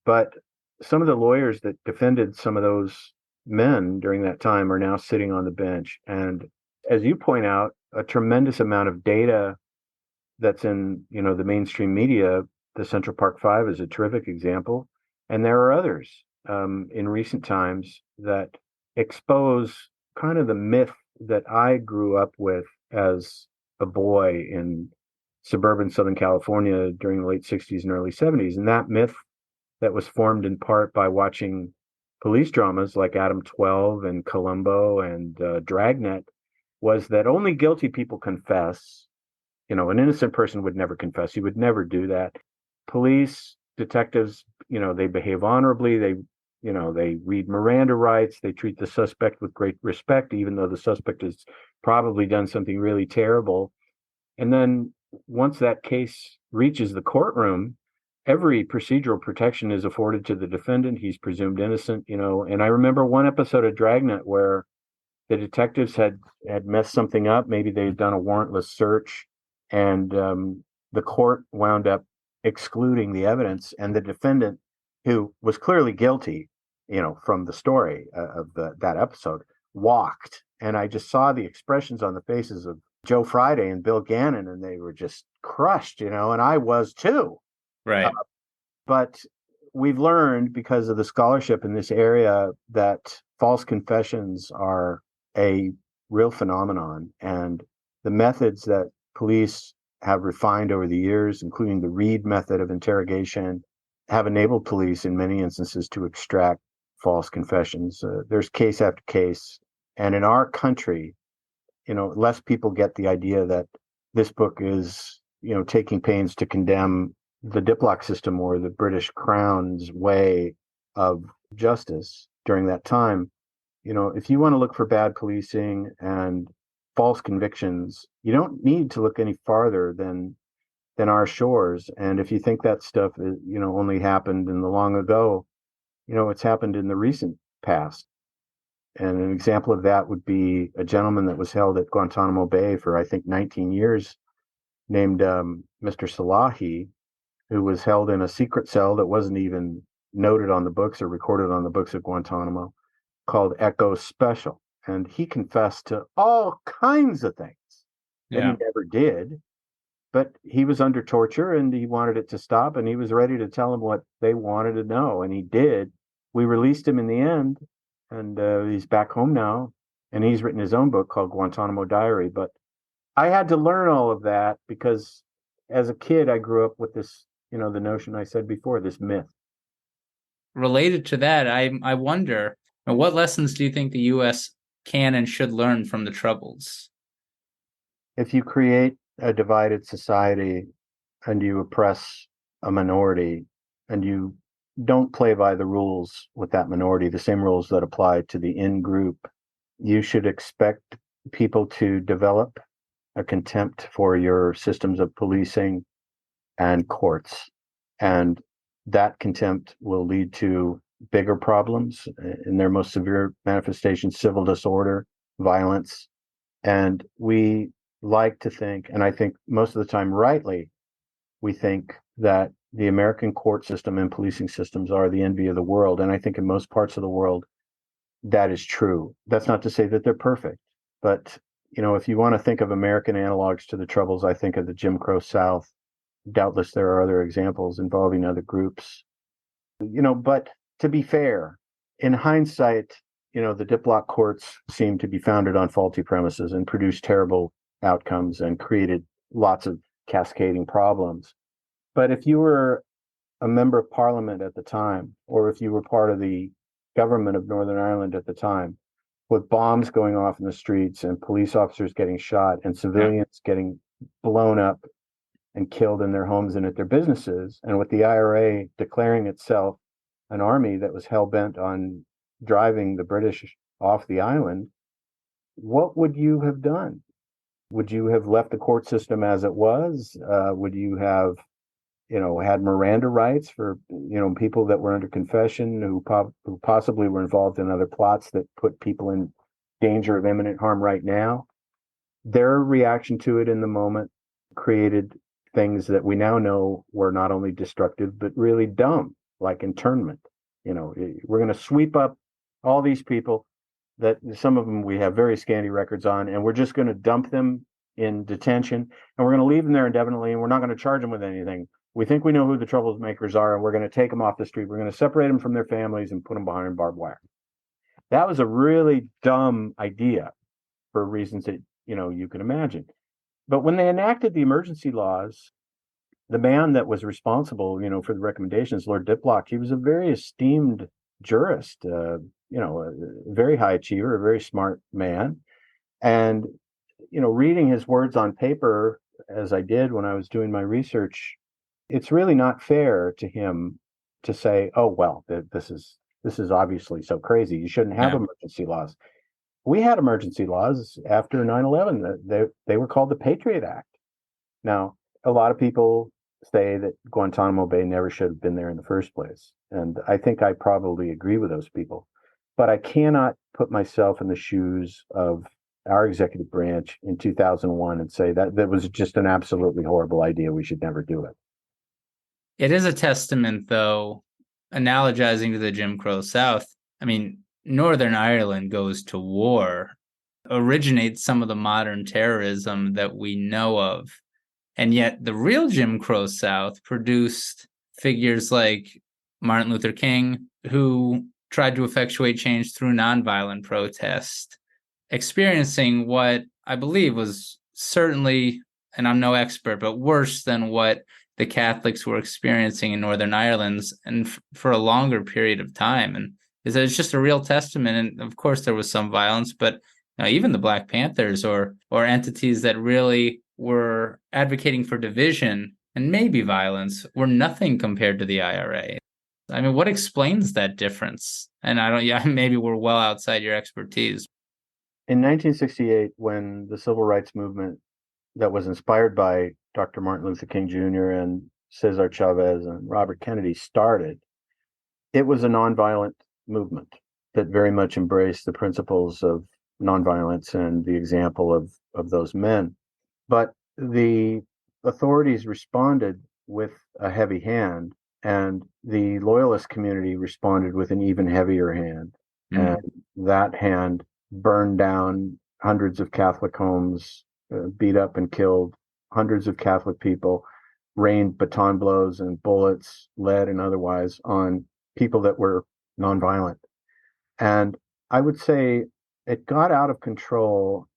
B: But some of the lawyers that defended some of those men during that time are now sitting on the bench. And as you point out, a tremendous amount of data that's in, the mainstream media. The Central Park Five is a terrific example. And there are others in recent times that expose kind of the myth that I grew up with as a boy in suburban Southern California during the late 60s and early 70s. And that myth that was formed in part by watching police dramas like Adam 12 and Columbo and Dragnet was that only guilty people confess. An innocent person would never confess. He would never do that. Police, detectives, they behave honorably. They read Miranda rights. They treat the suspect with great respect, even though the suspect has probably done something really terrible. And then once that case reaches the courtroom, every procedural protection is afforded to the defendant. He's presumed innocent, And I remember one episode of Dragnet where the detectives had messed something up. Maybe they had done a warrantless search, and the court wound up excluding the evidence, and the defendant, who was clearly guilty, from the story of that episode, walked. And I just saw the expressions on the faces of Joe Friday and Bill Gannon, and they were just crushed, and I was too.
A: Right.
B: But we've learned, because of the scholarship in this area, that false confessions are a real phenomenon, and the methods that police have refined over the years, including the Reed method of interrogation, have enabled police in many instances to extract false confessions. There's case after case. And in our country, less people get the idea that this book is, taking pains to condemn the Diplock system or the British Crown's way of justice during that time. If you want to look for bad policing and false convictions, you don't need to look any farther than our shores. And if you think that stuff is, only happened in the long ago, it's happened in the recent past. And an example of that would be a gentleman that was held at Guantanamo Bay for, I think, 19 years, named Mr. Salahi, who was held in a secret cell that wasn't even noted on the books or recorded on the books of Guantanamo, called Echo Special. And he confessed to all kinds of things that he never did, but he was under torture and he wanted it to stop, and he was ready to tell them what they wanted to know, and he did. We released him in the end, and he's back home now, and he's written his own book called Guantanamo Diary. But I had to learn all of that because as a kid, I grew up with this, the notion I said before, this myth.
A: Related to that, I wonder, what lessons do you think the U.S. can and should learn from the Troubles?
B: If you create a divided society and you oppress a minority and you don't play by the rules with that minority, the same rules that apply to the in-group, you should expect people to develop a contempt for your systems of policing and courts. And that contempt will lead to bigger problems in their most severe manifestations: civil disorder, violence. And we like to think, and I think most of the time rightly, we think that the American court system and policing systems are the envy of the world. And I think in most parts of the world, that is true. That's not to say that they're perfect, but if you want to think of American analogs to the Troubles, I think of the Jim Crow South. Doubtless there are other examples involving other groups, but to be fair, in hindsight, the Diplock courts seem to be founded on faulty premises and produced terrible outcomes and created lots of cascading problems. But if you were a member of parliament at the time, or if you were part of the government of Northern Ireland at the time, with bombs going off in the streets and police officers getting shot and civilians getting blown up and killed in their homes and at their businesses, and with the IRA declaring itself an army that was hell-bent on driving the British off the island, what would you have done? Would you have left the court system as it was? Would you have, had Miranda rights for, people that were under confession who possibly were involved in other plots that put people in danger of imminent harm right now? Their reaction to it in the moment created things that we now know were not only destructive, but really dumb, like internment. We're going to sweep up all these people that some of them we have very scanty records on, and we're just going to dump them in detention, and we're going to leave them there indefinitely, and we're not going to charge them with anything. We think we know who the troublemakers are, and we're going to take them off the street. We're going to separate them from their families and put them behind barbed wire. That was a really dumb idea for reasons that, you can imagine. But when they enacted the emergency laws, the man that was responsible, for the recommendations, Lord Diplock, he was a very esteemed jurist, a very high achiever, a very smart man. And, reading his words on paper, as I did when I was doing my research, it's really not fair to him to say, oh, well, this is obviously so crazy. You shouldn't have emergency laws. We had emergency laws after 9/11. They were called the Patriot Act. Now, a lot of people say that Guantanamo Bay never should have been there in the first place. And I think I probably agree with those people. But I cannot put myself in the shoes of our executive branch in 2001 and say that was just an absolutely horrible idea. We should never do it.
A: It is a testament, though, analogizing to the Jim Crow South. I mean, Northern Ireland goes to war, originates some of the modern terrorism that we know of. And yet the real Jim Crow South produced figures like Martin Luther King, who tried to effectuate change through nonviolent protest, experiencing what I believe was certainly, and I'm no expert, but worse than what the Catholics were experiencing in Northern Ireland and for a longer period of time. And it's just a real testament. And of course, there was some violence, but even the Black Panthers or entities that really were advocating for division and maybe violence were nothing compared to the IRA. I mean, what explains that difference? And maybe we're well outside your expertise.
B: In 1968, when the civil rights movement that was inspired by Dr. Martin Luther King Jr. and Cesar Chavez and Robert Kennedy started, it was a nonviolent movement that very much embraced the principles of nonviolence and the example of those men. But the authorities responded with a heavy hand, and the loyalist community responded with an even heavier hand. And that hand burned down hundreds of Catholic homes, beat up and killed hundreds of Catholic people, rained baton blows and bullets, lead and otherwise, on people that were nonviolent. And I would say it got out of control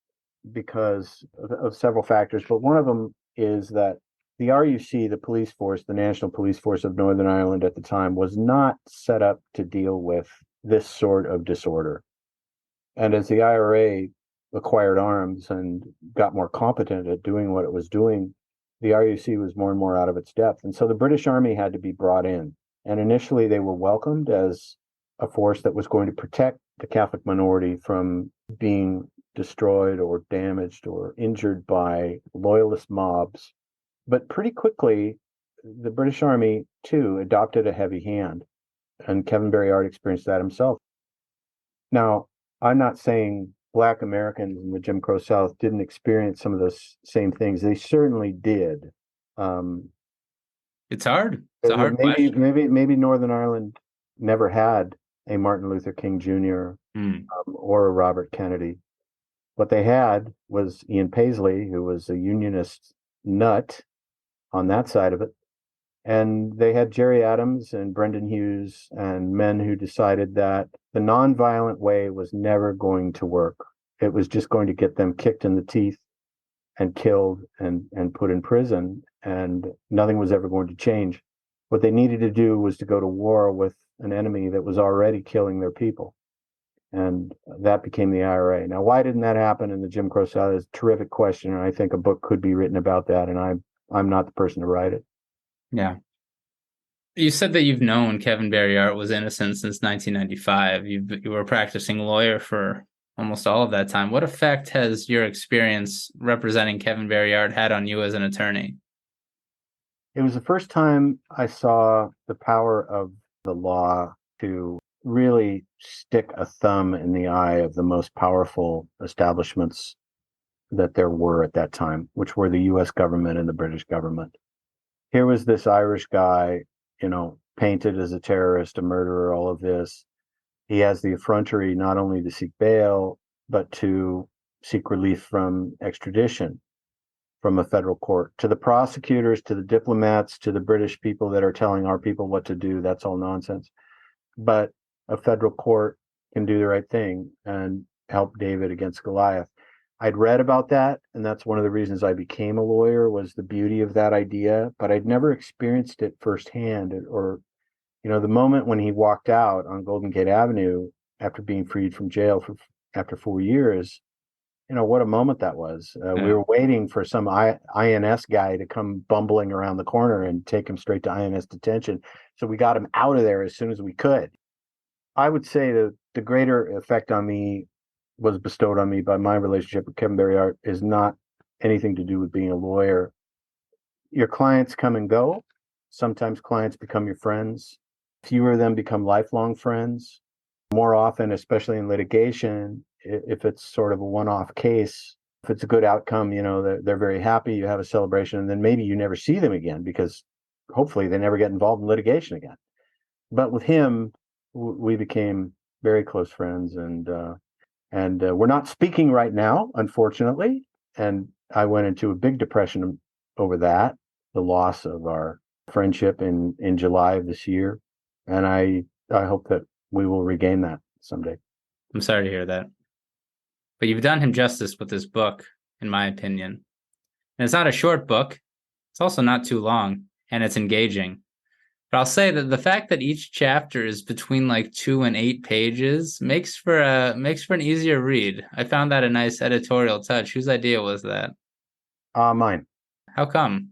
B: because of several factors, but one of them is that the RUC, the police force, the National Police Force of Northern Ireland at the time, was not set up to deal with this sort of disorder. And as the IRA acquired arms and got more competent at doing what it was doing, the RUC was more and more out of its depth. And so the British Army had to be brought in. And initially they were welcomed as a force that was going to protect the Catholic minority from being destroyed or damaged or injured by loyalist mobs. But pretty quickly, the British Army, too, adopted a heavy hand. And Kevin Berryard experienced that himself. Now, I'm not saying Black Americans in the Jim Crow South didn't experience some of those same things. They certainly did.
A: It's hard. It's a hard question.
B: Maybe Northern Ireland never had a Martin Luther King Jr. Or a Robert Kennedy. What they had was Ian Paisley, who was a unionist nut on that side of it. And they had Jerry Adams and Brendan Hughes and men who decided that the nonviolent way was never going to work. It was just going to get them kicked in the teeth and killed and put in prison, and nothing was ever going to change. What they needed to do was to go to war with an enemy that was already killing their people. And that became the IRA. Now, why didn't that happen in the Jim Crow South is a terrific question, and I think a book could be written about that, and I'm not the person to write it.
A: Yeah. You said that you've known Kevin Berryard was innocent since 1995. You were a practicing lawyer for almost all of that time. What effect has your experience representing Kevin Berryard had on you as an attorney?
B: It was the first time I saw the power of the law to really stick a thumb in the eye of the most powerful establishments that there were at that time, which were the U.S. government and the British government. Here was this Irish guy, painted as a terrorist, a murderer, all of this. he has the effrontery not only to seek bail, but to seek relief from extradition from a federal court. To the prosecutors, to the diplomats, to the British people that are telling our people what to do, that's all nonsense. But a federal court can do the right thing and help David against Goliath. I'd read about that, and that's one of the reasons I became a lawyer, was the beauty of that idea, but I'd never experienced it firsthand. Or, the moment when he walked out on Golden Gate Avenue after being freed from jail after 4 years, what a moment that was. We were waiting for some INS guy to come bumbling around the corner and take him straight to INS detention. So we got him out of there as soon as we could. I would say that the greater effect on me was bestowed on me by my relationship with Kevin Barry Art is not anything to do with being a lawyer. Your clients come and go. Sometimes clients become your friends. Fewer of them become lifelong friends. More often, especially in litigation, if it's sort of a one-off case, if it's a good outcome, they're very happy, you have a celebration, and then maybe you never see them again because hopefully they never get involved in litigation again. But with him, we became very close friends, and we're not speaking right now, unfortunately. And I went into a big depression over that, the loss of our friendship in July of this year. And I hope that we will regain that someday.
A: I'm sorry to hear that. But you've done him justice with this book, in my opinion. And it's not a short book. It's also not too long, and it's engaging. But I'll say that the fact that each chapter is between like 2 and 8 pages makes for an easier read. I found that a nice editorial touch. Whose idea was that?
B: Mine.
A: How come?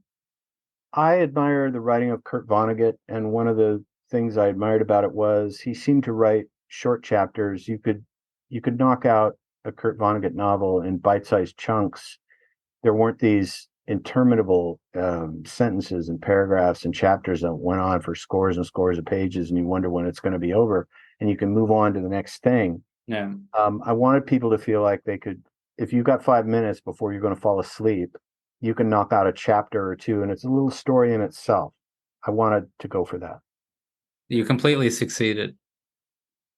B: I admire the writing of Kurt Vonnegut, and one of the things I admired about it was he seemed to write short chapters. You could knock out a Kurt Vonnegut novel in bite-sized chunks. There weren't these interminable sentences and paragraphs and chapters that went on for scores and scores of pages, and you wonder when it's going to be over, and you can move on to the next thing.
A: Yeah.
B: I wanted people to feel like they could, if you got 5 minutes before you're going to fall asleep, you can knock out a chapter or two, and it's a little story in itself. I wanted to go for that.
A: You completely succeeded.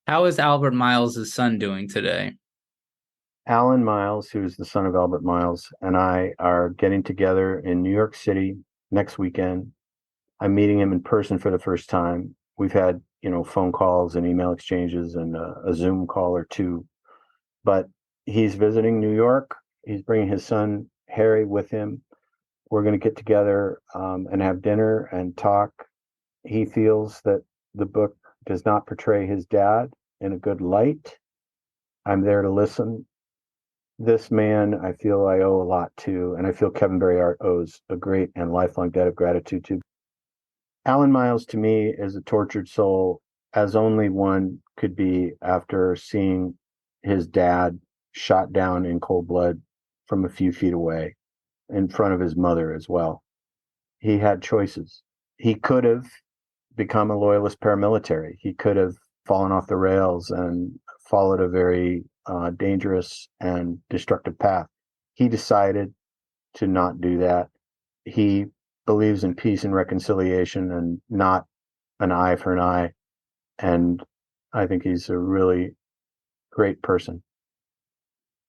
A: How is Albert Miles' son doing today?
B: Alan Miles, who's the son of Albert Miles, and I are getting together in New York City next weekend. I'm meeting him in person for the first time. We've had, phone calls and email exchanges and a Zoom call or two, but he's visiting New York. He's bringing his son, Harry, with him. We're going to get together and have dinner and talk. He feels that the book does not portray his dad in a good light. I'm there to listen. This man, I feel I owe a lot to, and I feel Kevin Barry Art owes a great and lifelong debt of gratitude to. Alan Miles, to me, is a tortured soul, as only one could be after seeing his dad shot down in cold blood from a few feet away, in front of his mother as well. He had choices. He could have become a loyalist paramilitary. He could have fallen off the rails and followed a very dangerous and destructive path. He decided to not do that. He believes in peace and reconciliation and not an eye for an eye. And I think he's a really great person.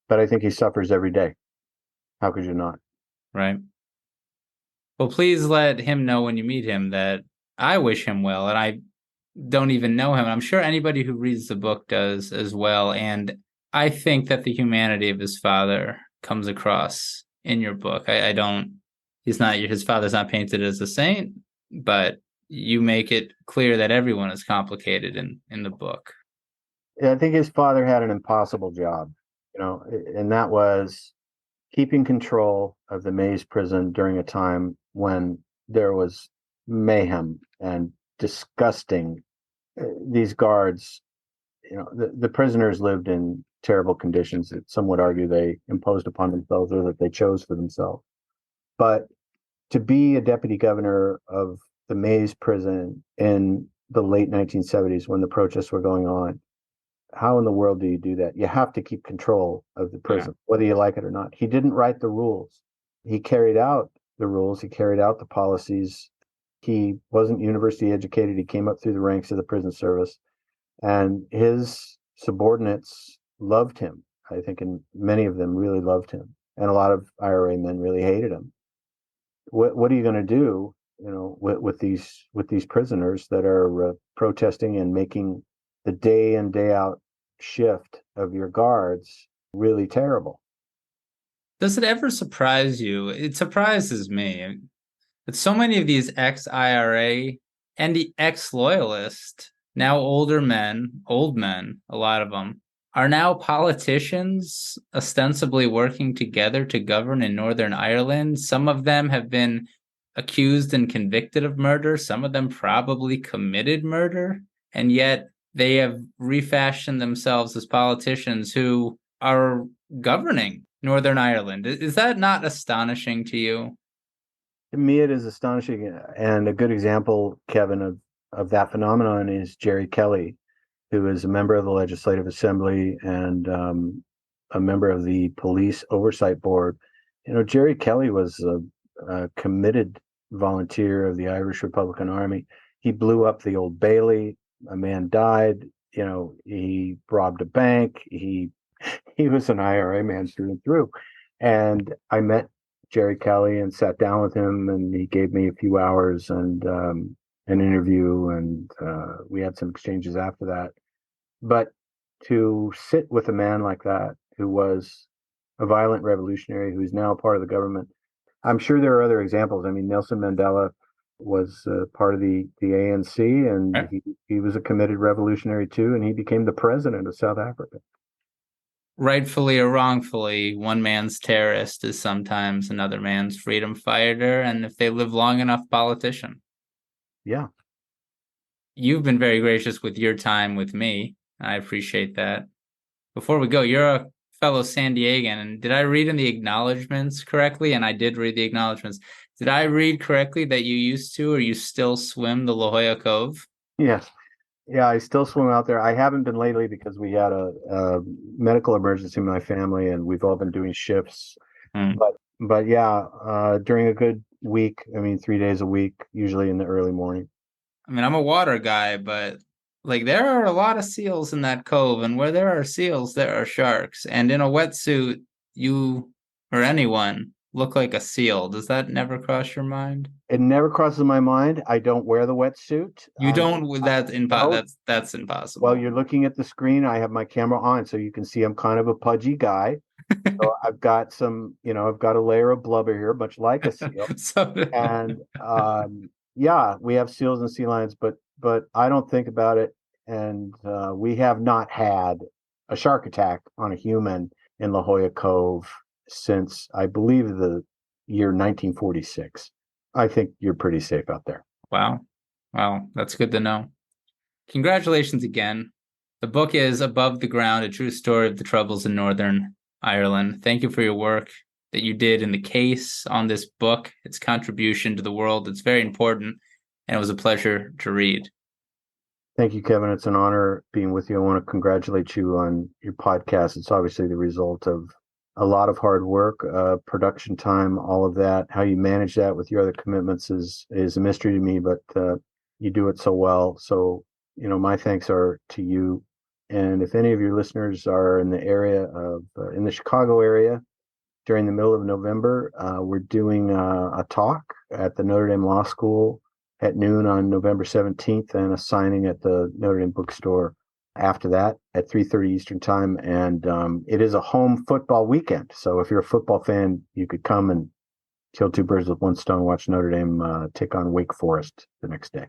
B: But I think he suffers every day. How could you not?
A: Right. Well, please let him know when you meet him that I wish him well, and I don't even know him. I'm sure anybody who reads the book does as well. And I think that the humanity of his father comes across in your book. His father's not painted as a saint, but you make it clear that everyone is complicated in the book.
B: I think his father had an impossible job, and that was keeping control of the Maze prison during a time when there was mayhem and disgusting. These guards, the prisoners lived in terrible conditions that some would argue they imposed upon themselves or that they chose for themselves. But to be a deputy governor of the Maze prison in the late 1970s when the protests were going on, how in the world do you do that? You have to keep control of the prison, whether you like it or not. He didn't write the rules. He carried out the rules. He carried out the policies. He wasn't university educated. He came up through the ranks of the prison service. And his subordinates loved him. I think, and many of them really loved him. And a lot of IRA men really hated him. What are you going to do, with these prisoners that are protesting and making the day in day out shift of your guards really terrible?
A: Does it ever surprise you? It surprises me that so many of these ex-IRA and the ex-loyalist, now old men, a lot of them, are now politicians ostensibly working together to govern in Northern Ireland. Some of them have been accused and convicted of murder. Some of them probably committed murder. And yet they have refashioned themselves as politicians who are governing Northern Ireland. Is that not astonishing to you?
B: To me, it is astonishing. And a good example, Kevin, of that phenomenon is Jerry Kelly, who is a member of the Legislative Assembly and a member of the Police Oversight Board. Jerry Kelly was a committed volunteer of the Irish Republican Army. He blew up the Old Bailey. A man died. He robbed a bank. He was an IRA man through and through. And I met Jerry Kelly and sat down with him, and he gave me a few hours and an interview, and we had some exchanges after that. But to sit with a man like that, who was a violent revolutionary, who's now part of the government, I'm sure there are other examples. I mean, Nelson Mandela was part of the ANC, and
A: Right.
B: he was a committed revolutionary too, and he became the president of South Africa.
A: Rightfully or wrongfully, one man's terrorist is sometimes another man's freedom fighter, and if they live long enough, politician.
B: Yeah.
A: You've been very gracious with your time with me. I appreciate that. Before we go, you're a fellow San Diegan, and did I read in the acknowledgments correctly? And I did read the acknowledgments. Did I read correctly that you used to, or you still swim the La Jolla Cove?
B: Yes. Yeah, I still swim out there. I haven't been lately because we had a medical emergency in my family, and we've all been doing shifts. But yeah, during a good week, 3 days a week, usually in the early morning.
A: I mean, I'm a water guy, but there are a lot of seals in that cove, and where there are seals, there are sharks. And in a wetsuit, you or anyone look like a seal. Does that never cross your mind?
B: It never crosses my mind. I don't wear the wetsuit.
A: You don't. That's impossible.
B: Well, you're looking at the screen. I have my camera on, so you can see I'm kind of a pudgy guy. So I've got I've got a layer of blubber here, much like a seal. And yeah, we have seals and sea lions, but I don't think about it. And we have not had a shark attack on a human in La Jolla Cove since, I believe, the year 1946. I think you're pretty safe out there.
A: Wow. That's good to know. Congratulations again. The book is Above the Ground, a true story of the troubles in Northern Ireland. Thank you for your work that you did in the case on this book, its contribution to the world. It's very important, and it was a pleasure to read.
B: Thank you, Kevin. It's an honor being with you. I want to congratulate you on your podcast. It's obviously the result of a lot of hard work, production time, all of that. How you manage that with your other commitments is a mystery to me, but you do it so well. So, my thanks are to you. And if any of your listeners are in the area in the Chicago area during the middle of November, we're doing a talk at the Notre Dame Law School at noon on November 17th, and a signing at the Notre Dame bookstore after that at 3:30 Eastern time. And it is a home football weekend. So if you're a football fan, you could come and kill two birds with one stone, watch Notre Dame take on Wake Forest the next day.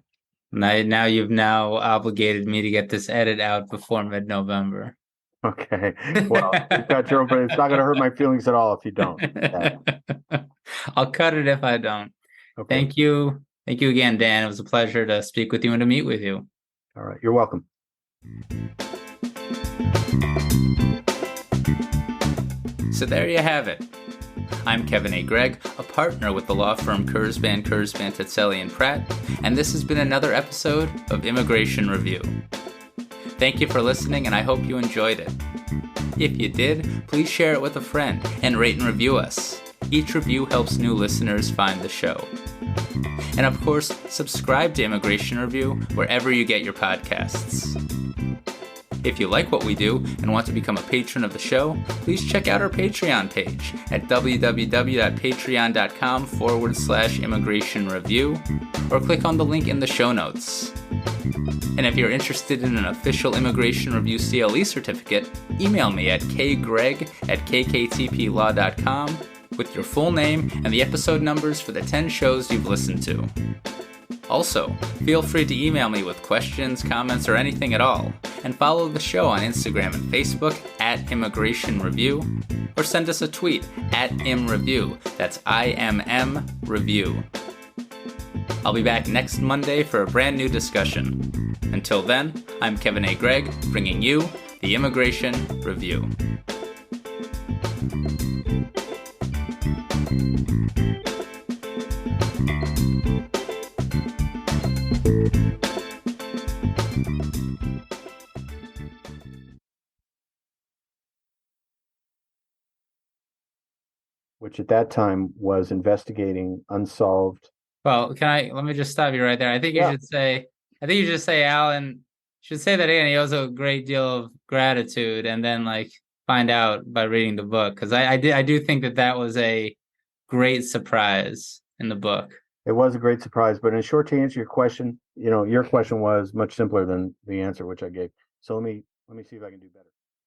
A: Now you've obligated me to get this edit out before mid-November.
B: Okay. Well, you've got your own, but it's not going to hurt my feelings at all if you don't.
A: I'll cut it if I don't. Okay. Thank you. Thank you again, Dan. It was a pleasure to speak with you and to meet with you.
B: All right. You're welcome.
A: So there you have it. I'm Kevin A. Gregg, a partner with the law firm Kurzban, Tetzeli, and Pratt, and this has been another episode of Immigration Review. Thank you for listening, and I hope you enjoyed it. If you did, please share it with a friend and rate and review us. Each review helps new listeners find the show. And of course, subscribe to Immigration Review wherever you get your podcasts. If you like what we do and want to become a patron of the show, please check out our Patreon page at www.patreon.com/immigration review or click on the link in the show notes. And if you're interested in an official Immigration Review CLE certificate, email me at kgreg@kktplaw.com with your full name and the episode numbers for the 10 shows you've listened to. Also, feel free to email me with questions, comments, or anything at all, and follow the show on Instagram and Facebook at Immigration Review, or send us a tweet at ImReview, that's IMM Review. I'll be back next Monday for a brand new discussion. Until then, I'm Kevin A. Gregg, bringing you the Immigration Review.
B: Which at that time was investigating unsolved.
A: Well, let me just stop you right there. I think you should say Alan should say that again. He owes a great deal of gratitude, and then find out by reading the book, because I do think that was a great surprise in the book.
B: It was a great surprise, but in short, to answer your question, your question was much simpler than the answer which I gave. So let me see if I can do better.